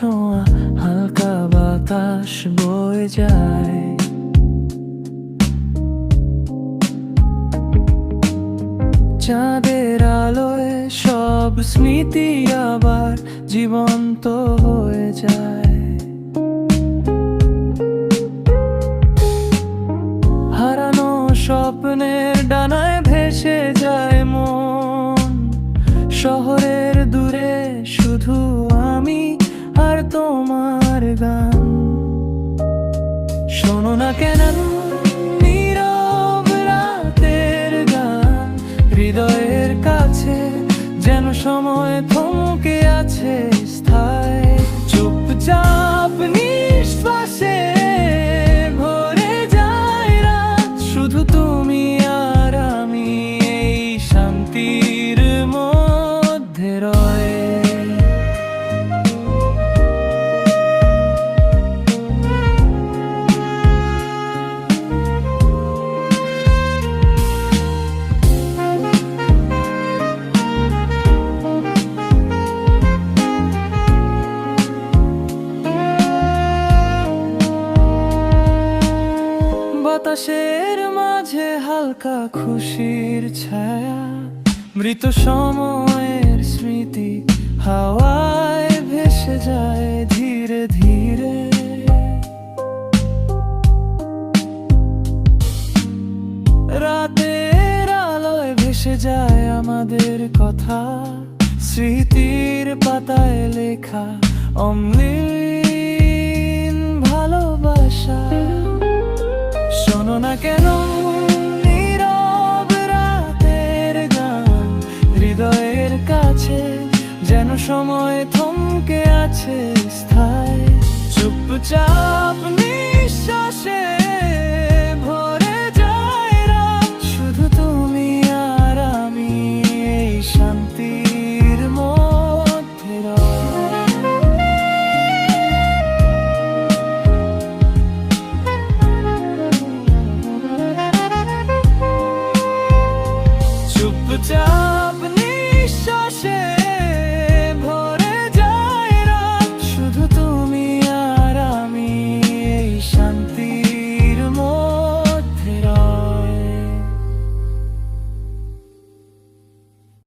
ছোঁয়া হালকা বাতাস বয়ে যায়। চাঁদের আলোয় সব স্মৃতি আবার জীবন্ত হয়ে যায়। হারানো স্বপ্নের ডানায় ভেসে যায় মন। শহরের দূরে শুধু আমি আর তোমার গান। শোনো না কেন নীরব রাতের গান, হৃদয়ের কাছে যেন সময় থমকে আছে স্থায়। চুপচাপ নিঃশ্বাসে ভরে যায় রাত, শুধু তুমি আর আমি এই শান্তির মধ্যে রয়। বাতাসের মাঝে হালকা খুশির ছায়া, মৃত সময়ের স্মৃতি হাওয়ায় ভেসে যায় ধীরে ধীরে। রাতের আলোয় ভেসে যায় আমাদের কথা, স্মৃতির পাতায় লেখা অমলিন ভালোবাসা। শোনো না কেন নীরব রাতের গান, হৃদয়ের কাছে যেন সময় থমকে আছে স্থায়। চুপচাপ নিঃশ্বাসে